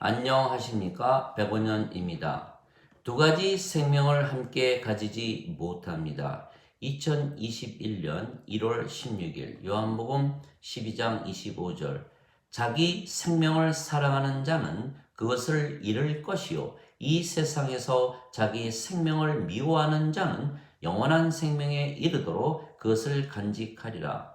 안녕하십니까? 105년입니다. 두 가지 생명을 함께 가지지 못합니다. 2021년 1월 16일 요한복음 12장 25절 자기 생명을 사랑하는 자는 그것을 잃을 것이요 이 세상에서 자기 생명을 미워하는 자는 영원한 생명에 이르도록 그것을 간직하리라.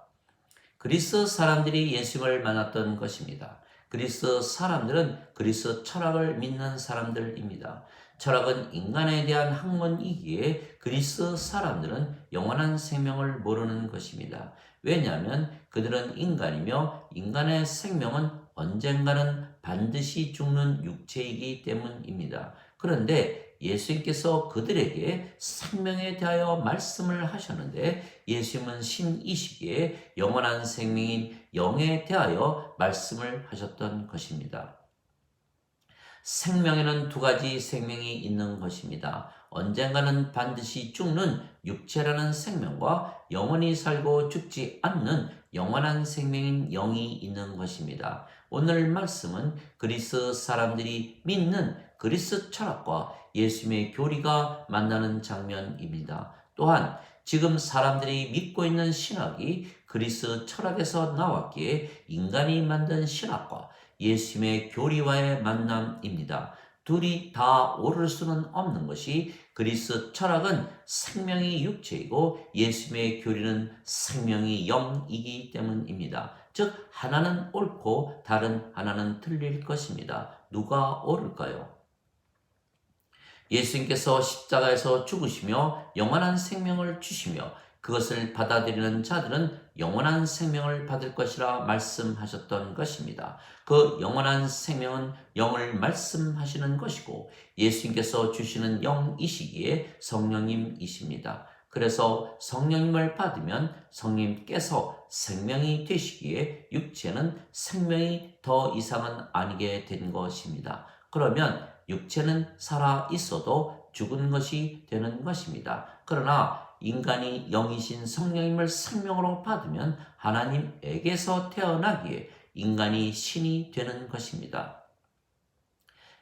그리스 사람들이 예수님을 만났던 것입니다. 그리스 사람들은 그리스 철학을 믿는 사람들입니다. 철학은 인간에 대한 학문이기에 그리스 사람들은 영원한 생명을 모르는 것입니다. 왜냐하면 그들은 인간이며 인간의 생명은 언젠가는 반드시 죽는 육체이기 때문입니다. 그런데 예수님께서 그들에게 생명에 대하여 말씀을 하셨는데 예수님은 신이시기에 영원한 생명인 영에 대하여 말씀을 하셨던 것입니다. 생명에는 두 가지 생명이 있는 것입니다. 언젠가는 반드시 죽는 육체라는 생명과 영원히 살고 죽지 않는 영원한 생명인 영이 있는 것입니다. 오늘 말씀은 그리스 사람들이 믿는 그리스 철학과 예수님의 교리가 만나는 장면입니다. 또한 지금 사람들이 믿고 있는 신학이 그리스 철학에서 나왔기에 인간이 만든 신학과 예수님의 교리와의 만남입니다. 둘이 다 옳을 수는 없는 것이 그리스 철학은 생명이 육체이고 예수님의 교리는 생명이 영이기 때문입니다. 즉 하나는 옳고 다른 하나는 틀릴 것입니다. 누가 옳을까요? 예수님께서 십자가에서 죽으시며 영원한 생명을 주시며 그것을 받아들이는 자들은 영원한 생명을 받을 것이라 말씀하셨던 것입니다. 그 영원한 생명은 영을 말씀하시는 것이고 예수님께서 주시는 영이시기에 성령님이십니다. 그래서 성령님을 받으면 성령님께서 생명이 되시기에 육체는 생명이 더 이상은 아니게 된 것입니다. 그러면 육체는 살아 있어도 죽은 것이 되는 것입니다. 그러나 인간이 영이신 성령님을 생명으로 받으면 하나님에게서 태어나기에 인간이 신이 되는 것입니다.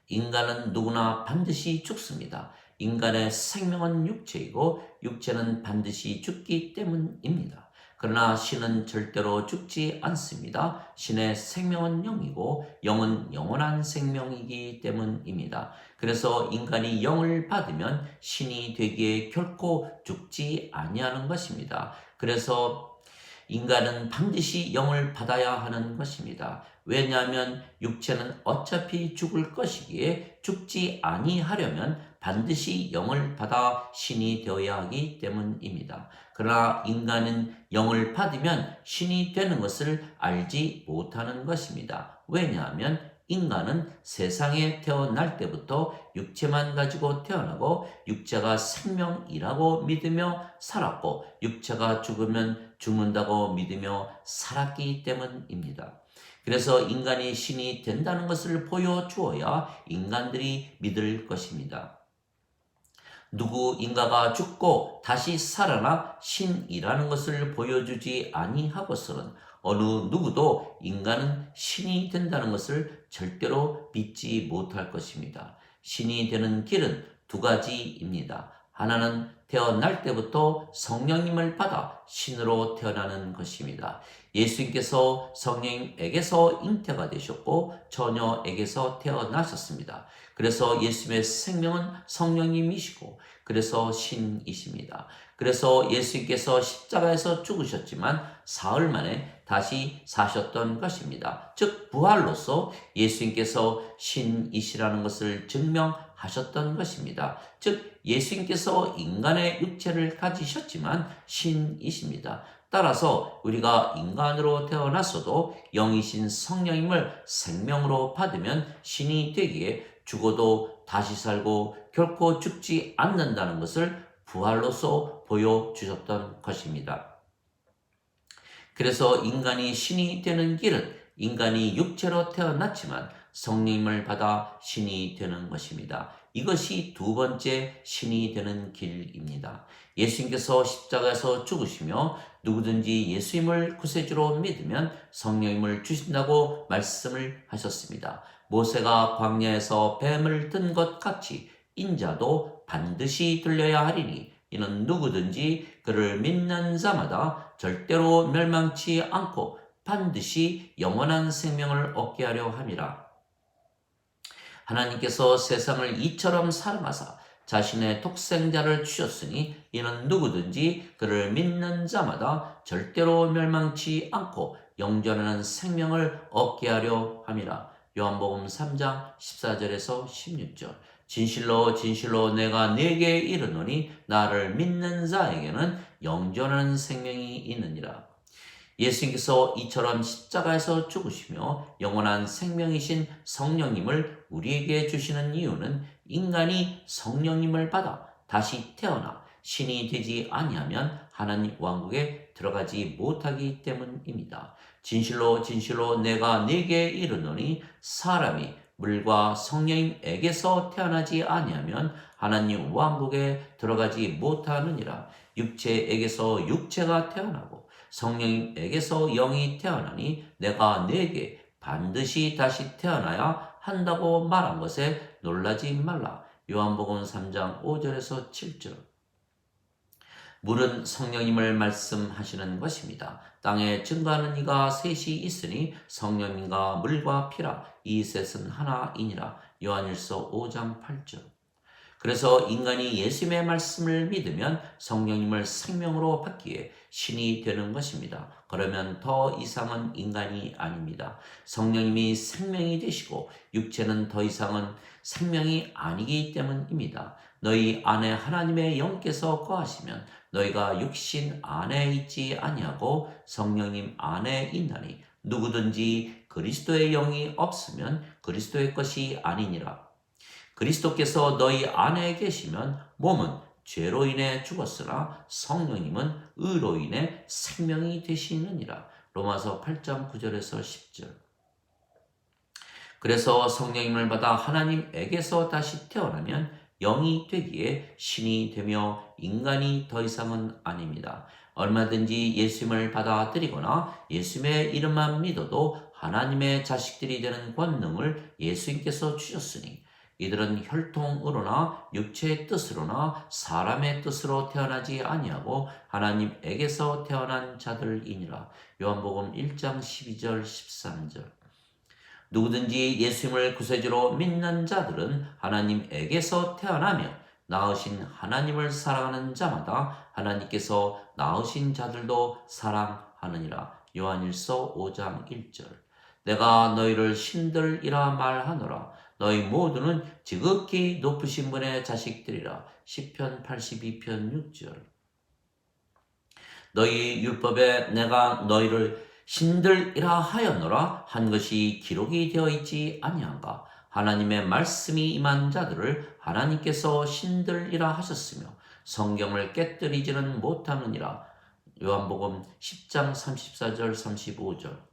인간은 누구나 반드시 죽습니다. 인간의 생명은 육체이고 육체는 반드시 죽기 때문입니다. 그러나 신은 절대로 죽지 않습니다. 신의 생명은 영이고 영은 영원한 생명이기 때문입니다. 그래서 인간이 영을 받으면 신이 되기에 결코 죽지 아니하는 것입니다. 그래서 인간은 반드시 영을 받아야 하는 것입니다. 왜냐하면 육체는 어차피 죽을 것이기에 죽지 아니하려면 반드시 영을 받아 신이 되어야 하기 때문입니다. 그러나 인간은 영을 받으면 신이 되는 것을 알지 못하는 것입니다. 왜냐하면 인간은 세상에 태어날 때부터 육체만 가지고 태어나고 육체가 생명이라고 믿으며 살았고 육체가 죽으면 죽는다고 믿으며 살았기 때문입니다. 그래서 인간이 신이 된다는 것을 보여주어야 인간들이 믿을 것입니다. 누구인가가 죽고 다시 살아나 신이라는 것을 보여주지 아니하고서는 어느 누구도 인간은 신이 된다는 것을 절대로 믿지 못할 것입니다. 신이 되는 길은 두 가지입니다. 하나는 태어날 때부터 성령님을 받아 신으로 태어나는 것입니다. 예수님께서 성령님에게서 잉태가 되셨고 처녀에게서 태어나셨습니다. 그래서 예수님의 생명은 성령님이시고 그래서 신이십니다. 그래서 예수님께서 십자가에서 죽으셨지만 사흘 만에 다시 사셨던 것입니다. 즉 부활로서 예수님께서 신이시라는 것을 증명하셨던 것입니다. 즉 예수님께서 인간의 육체를 가지셨지만 신이십니다. 따라서 우리가 인간으로 태어났어도 영이신 성령님을 생명으로 받으면 신이 되기에 죽어도 다시 살고 결코 죽지 않는다는 것을 부활로서 보여주셨던 것입니다. 그래서 인간이 신이 되는 길은 인간이 육체로 태어났지만 성령님을 받아 신이 되는 것입니다. 이것이 두 번째 신이 되는 길입니다. 예수님께서 십자가에서 죽으시며 누구든지 예수님을 구세주로 믿으면 성령님을 주신다고 말씀을 하셨습니다. 모세가 광야에서 뱀을 든 것 같이 인자도 반드시 들려야 하리니 이는 누구든지 그를 믿는 자마다 절대로 멸망치 않고 반드시 영원한 생명을 얻게 하려 함이라. 하나님께서 세상을 이처럼 사랑하사 자신의 독생자를 주셨으니 이는 누구든지 그를 믿는 자마다 절대로 멸망치 않고 영존하는 생명을 얻게 하려 함이라. 요한복음 3장 14절에서 16절. 진실로 진실로 내가 네게 이르노니 나를 믿는 자에게는 영존하는 생명이 있느니라. 예수님께서 이처럼 십자가에서 죽으시며 영원한 생명이신 성령님을 우리에게 주시는 이유는 인간이 성령님을 받아 다시 태어나 신이 되지 아니하면 하나님 왕국에 들어가지 못하기 때문입니다. 진실로 진실로 내가 네게 이르노니 사람이 물과 성령님에게서 태어나지 아니하면 하나님 왕국에 들어가지 못하느니라. 육체에게서 육체가 태어나고 성령님에게서 영이 태어나니 내가 네게 반드시 다시 태어나야 한다고 말한 것에 놀라지 말라. 요한복음 3장 5절에서 7절. 물은 성령님을 말씀하시는 것입니다. 땅에 증거하는 이가 셋이 있으니 성령님과 물과 피라. 이 셋은 하나이니라. 요한일서 5장 8절. 그래서 인간이 예수님의 말씀을 믿으면 성령님을 생명으로 받기에 신이 되는 것입니다. 그러면 더 이상은 인간이 아닙니다. 성령님이 생명이 되시고 육체는 더 이상은 생명이 아니기 때문입니다. 너희 안에 하나님의 영께서 거하시면 너희가 육신 안에 있지 아니하고 성령님 안에 있나니 누구든지 그리스도의 영이 없으면 그리스도의 것이 아니니라. 그리스도께서 너희 안에 계시면 몸은 죄로 인해 죽었으나 성령님은 의로 인해 생명이 되시느니라. 로마서 8장 9절에서 10절. 그래서 성령님을 받아 하나님에게서 다시 태어나면 영이 되기에 신이 되며 인간이 더 이상은 아닙니다. 얼마든지 예수님을 받아들이거나 예수님의 이름만 믿어도 하나님의 자식들이 되는 권능을 예수님께서 주셨으니 이들은 혈통으로나 육체의 뜻으로나 사람의 뜻으로 태어나지 아니하고 하나님에게서 태어난 자들이니라. 요한복음 1장 12절 13절. 누구든지 예수님을 구세주로 믿는 자들은 하나님에게서 태어나며 낳으신 하나님을 사랑하는 자마다 하나님께서 낳으신 자들도 사랑하느니라. 요한일서 5장 1절. 내가 너희를 신들이라 말하노라. 너희 모두는 지극히 높으신 분의 자식들이라. 시편 82편 6절. 너희 율법에 내가 너희를 신들이라 하였노라 한 것이 기록이 되어 있지 아니한가. 하나님의 말씀이 임한 자들을 하나님께서 신들이라 하셨으며 성경을 깨뜨리지는 못하느니라. 요한복음 10장 34절 35절.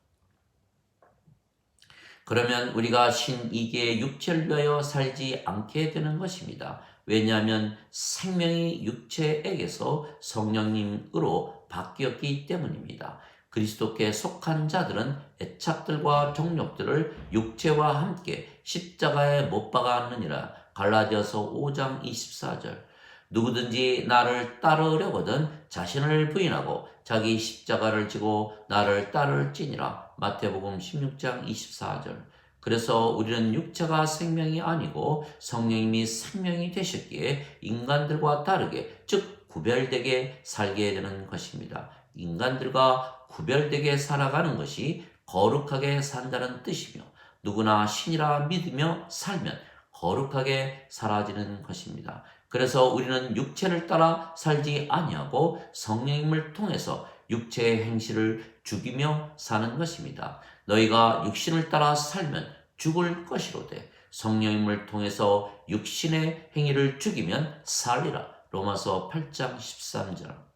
그러면 우리가 신이기의 육체를 위하여 살지 않게 되는 것입니다. 왜냐하면 생명이 육체에게서 성령님으로 바뀌었기 때문입니다. 그리스도께 속한 자들은 애착들과 정욕들을 육체와 함께 십자가에 못 박았느니라. 갈라디아서 5장 24절. 누구든지 나를 따르려거든 자신을 부인하고 자기 십자가를 지고 나를 따를지니라. 마태복음 16장 24절. 그래서 우리는 육체가 생명이 아니고 성령님이 생명이 되셨기에 인간들과 다르게 즉 구별되게 살게 되는 것입니다. 인간들과 구별되게 살아가는 것이 거룩하게 산다는 뜻이며 누구나 신이라 믿으며 살면 거룩하게 살아지는 것입니다. 그래서 우리는 육체를 따라 살지 아니하고 성령님을 통해서 육체의 행실을 죽이며 사는 것입니다. 너희가 육신을 따라 살면 죽을 것이로되 성령님을 통해서 육신의 행위를 죽이면 살리라. 로마서 8장 13절.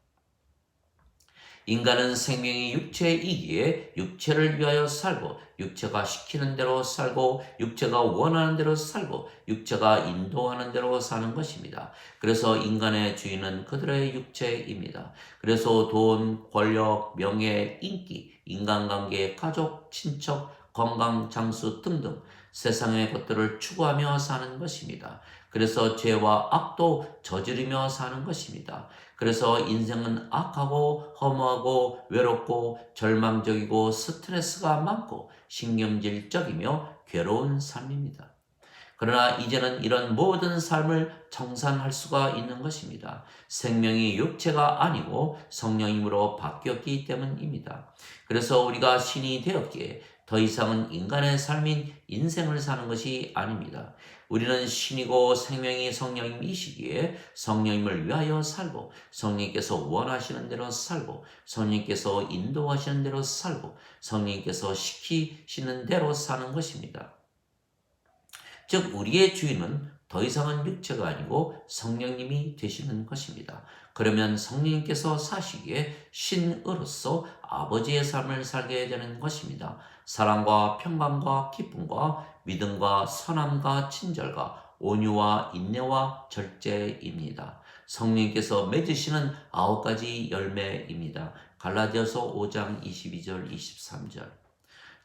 인간은 생명이 육체이기에 육체를 위하여 살고 육체가 시키는 대로 살고 육체가 원하는 대로 살고 육체가 인도하는 대로 사는 것입니다. 그래서 인간의 주인은 그들의 육체입니다. 그래서 돈, 권력, 명예, 인기, 인간관계, 가족, 친척, 건강, 장수 등등 세상의 것들을 추구하며 사는 것입니다. 그래서 죄와 악도 저지르며 사는 것입니다. 그래서 인생은 악하고 허무하고 외롭고 절망적이고 스트레스가 많고 신경질적이며 괴로운 삶입니다. 그러나 이제는 이런 모든 삶을 청산할 수가 있는 것입니다. 생명이 육체가 아니고 성령임으로 바뀌었기 때문입니다. 그래서 우리가 신이 되었기에 더 이상은 인간의 삶인 인생을 사는 것이 아닙니다. 우리는 신이고 생명이 성령님이시기에 성령님을 위하여 살고 성령님께서 원하시는 대로 살고 성령님께서 인도하시는 대로 살고 성령님께서 시키시는 대로 사는 것입니다. 즉 우리의 주인은 더 이상은 육체가 아니고 성령님이 되시는 것입니다. 그러면 성령님께서 사시기에 신으로서 아버지의 삶을 살게 되는 것입니다. 사랑과 평강과 기쁨과 믿음과 선함과 친절과 온유와 인내와 절제입니다. 성령님께서 맺으시는 9가지 열매입니다. 갈라디아서 5장 22절 23절.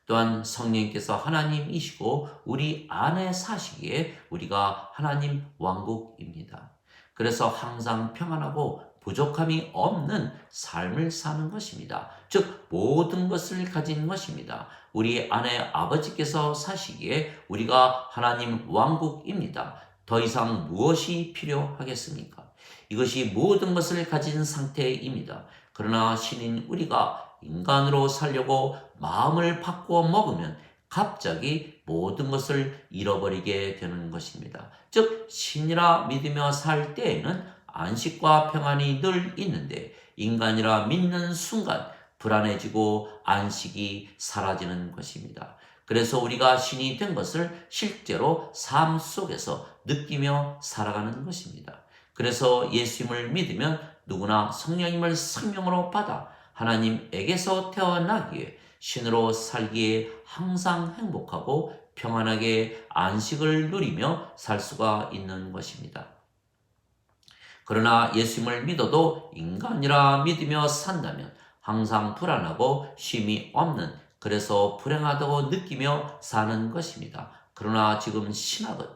또한 성령님께서 하나님이시고 우리 안에 사시기에 우리가 하나님 왕국입니다. 그래서 항상 평안하고 부족함이 없는 삶을 사는 것입니다. 즉 모든 것을 가진 것입니다. 우리 안에 아버지께서 사시기에 우리가 하나님 왕국입니다. 더 이상 무엇이 필요하겠습니까? 이것이 모든 것을 가진 상태입니다. 그러나 신인 우리가 인간으로 살려고 마음을 바꾸어 먹으면 갑자기 모든 것을 잃어버리게 되는 것입니다. 즉 신이라 믿으며 살 때에는 안식과 평안이 늘 있는데 인간이라 믿는 순간 불안해지고 안식이 사라지는 것입니다. 그래서 우리가 신이 된 것을 실제로 삶 속에서 느끼며 살아가는 것입니다. 그래서 예수님을 믿으면 누구나 성령님을 생명으로 받아 하나님에게서 태어나기에 신으로 살기에 항상 행복하고 평안하게 안식을 누리며 살 수가 있는 것입니다. 그러나 예수님을 믿어도 인간이라 믿으며 산다면 항상 불안하고 쉼이 없는, 그래서 불행하다고 느끼며 사는 것입니다. 그러나 지금 신학은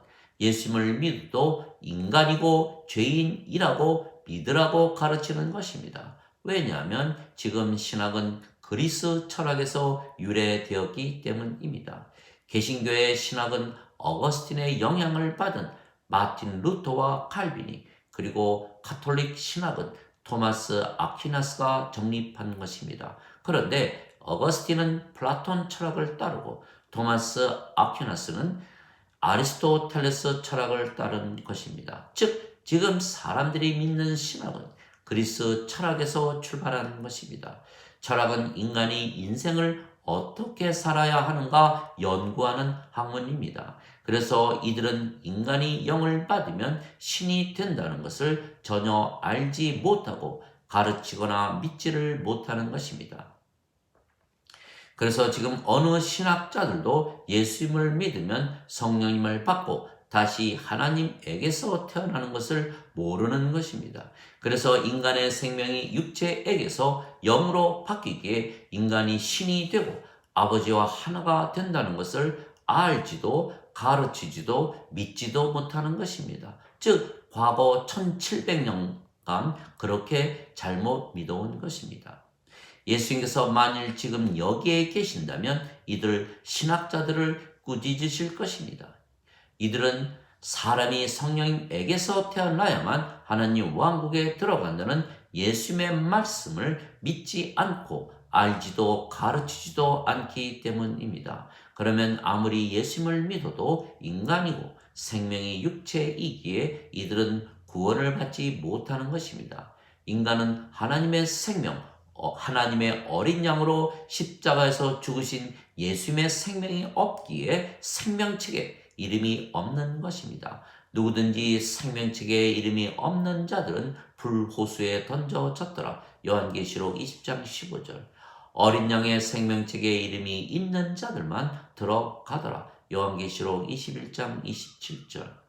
예수님을 믿어도 인간이고 죄인이라고 믿으라고 가르치는 것입니다. 왜냐하면 지금 신학은 그리스 철학에서 유래되었기 때문입니다. 개신교의 신학은 어거스틴의 영향을 받은 마틴 루터와 칼빈이, 그리고 가톨릭 신학은 토마스 아퀴나스가 정립한 것입니다. 그런데 어거스틴은 플라톤 철학을 따르고 토마스 아퀴나스는 아리스토텔레스 철학을 따른 것입니다. 즉 지금 사람들이 믿는 신학은 그리스 철학에서 출발한 것입니다. 철학은 인간이 인생을 어떻게 살아야 하는가 연구하는 학문입니다. 그래서 이들은 인간이 영을 받으면 신이 된다는 것을 전혀 알지 못하고 가르치거나 믿지를 못하는 것입니다. 그래서 지금 어느 신학자들도 예수님을 믿으면 성령님을 받고 다시 하나님에게서 태어나는 것을 모르는 것입니다. 그래서 인간의 생명이 육체에게서 영으로 바뀌기에 인간이 신이 되고 아버지와 하나가 된다는 것을 알지도 가르치지도 믿지도 못하는 것입니다. 즉 과거 1700년간 그렇게 잘못 믿어온 것입니다. 예수님께서 만일 지금 여기에 계신다면 이들 신학자들을 꾸짖으실 것입니다. 이들은 사람이 성령님에게서 태어나야만 하나님 왕국에 들어간다는 예수님의 말씀을 믿지 않고 알지도 가르치지도 않기 때문입니다. 그러면 아무리 예수님을 믿어도 인간이고 생명이 육체이기에 이들은 구원을 받지 못하는 것입니다. 인간은 하나님의 생명, 하나님의 어린 양으로 십자가에서 죽으신 예수님의 생명이 없기에 생명책에 이름이 없는 것입니다. 누구든지 생명책에 이름이 없는 자들은 불호수에 던져졌더라. 요한계시록 20장 15절. 어린 양의 생명책에 이름이 있는 자들만 들어가더라. 요한계시록 21장 27절.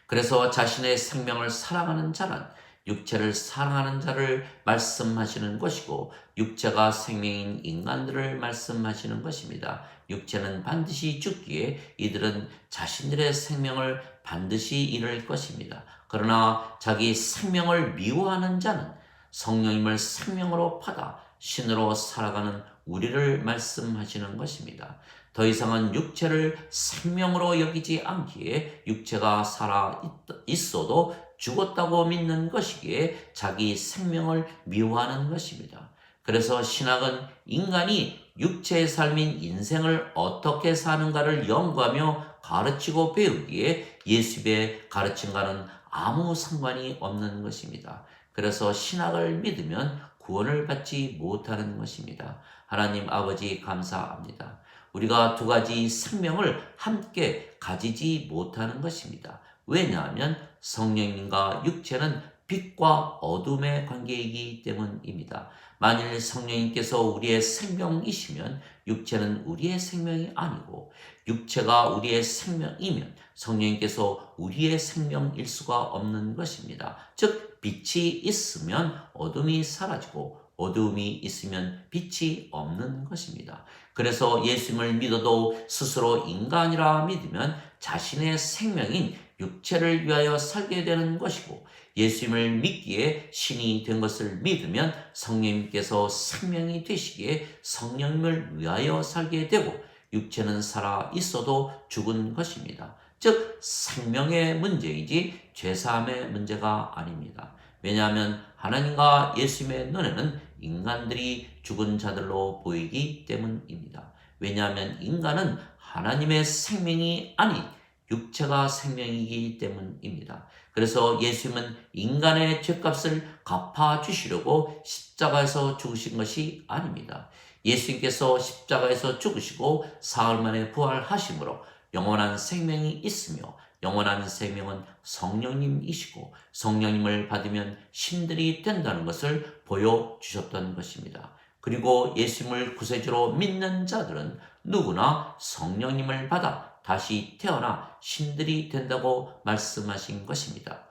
그래서 자신의 생명을 사랑하는 자는 육체를 사랑하는 자를 말씀하시는 것이고 육체가 생명인 인간들을 말씀하시는 것입니다. 육체는 반드시 죽기에 이들은 자신들의 생명을 반드시 잃을 것입니다. 그러나 자기 생명을 미워하는 자는 성령님을 생명으로 받아 신으로 살아가는 우리를 말씀하시는 것입니다. 더 이상은 육체를 생명으로 여기지 않기에 육체가 살아 있어도 죽었다고 믿는 것이기에 자기 생명을 미워하는 것입니다. 그래서 신학은 인간이 육체의 삶인 인생을 어떻게 사는가를 연구하며 가르치고 배우기에 예수의 가르침과는 아무 상관이 없는 것입니다. 그래서 신학을 믿으면 구원을 받지 못하는 것입니다. 하나님 아버지 감사합니다. 우리가 두 가지 생명을 함께 가지지 못하는 것입니다. 왜냐하면 성령님과 육체는 빛과 어둠의 관계이기 때문입니다. 만일 성령님께서 우리의 생명이시면 육체는 우리의 생명이 아니고 육체가 우리의 생명이면 성령님께서 우리의 생명일 수가 없는 것입니다. 즉 빛이 있으면 어둠이 사라지고 어두움이 있으면 빛이 없는 것입니다. 그래서 예수님을 믿어도 스스로 인간이라 믿으면 자신의 생명인 육체를 위하여 살게 되는 것이고 예수님을 믿기에 신이 된 것을 믿으면 성령님께서 생명이 되시기에 성령님을 위하여 살게 되고 육체는 살아 있어도 죽은 것입니다. 즉 생명의 문제이지 죄사함의 문제가 아닙니다. 왜냐하면 하나님과 예수님의 눈에는 인간들이 죽은 자들로 보이기 때문입니다. 왜냐하면 인간은 하나님의 생명이 아닌 육체가 생명이기 때문입니다. 그래서 예수님은 인간의 죄값을 갚아주시려고 십자가에서 죽으신 것이 아닙니다. 예수님께서 십자가에서 죽으시고 사흘 만에 부활하심으로 영원한 생명이 있으며 영원한 생명은 성령님이시고 성령님을 받으면 신들이 된다는 것을 보여주셨던 것입니다. 그리고 예수님을 구세주로 믿는 자들은 누구나 성령님을 받아 다시 태어나 신들이 된다고 말씀하신 것입니다.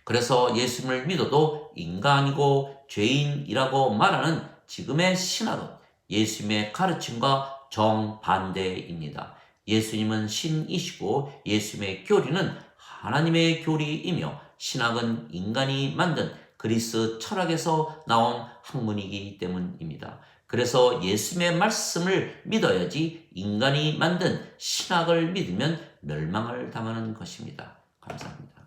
그래서 예수님을 믿어도 인간이고 죄인이라고 말하는 지금의 신학은 예수님의 가르침과 정반대입니다. 예수님은 신이시고 예수님의 교리는 하나님의 교리이며 신학은 인간이 만든 그리스 철학에서 나온 학문이기 때문입니다. 그래서 예수님의 말씀을 믿어야지 인간이 만든 신학을 믿으면 멸망을 당하는 것입니다. 감사합니다.